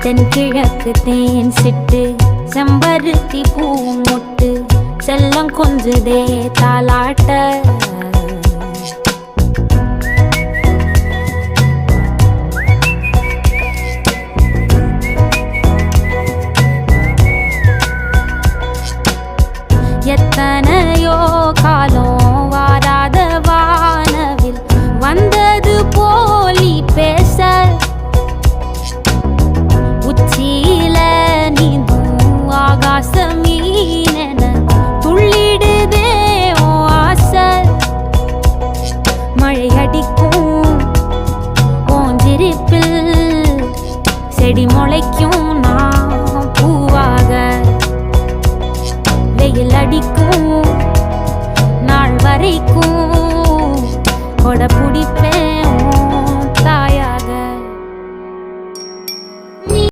தென்கிழக்கு தேன் சிட்டு செம்பருத்தி பூ முட்டு செல்லம் கொஞ்சுதே தாலாட்ட எத்தனையோ காலம் வாராத வானவில் வந்தது போலி பேச உச்சியில நீந்தும் ஆகாச மீனென துள்ளிடுதே ஓ ஆசை மழை அடிக்கும் ஓஞ்சிருப்பில் செடி முளைக்கும் நான் பூவாக வெயில் அடிக்கும் நாள் வரைக்கும் கொடை பிடிப்பேன்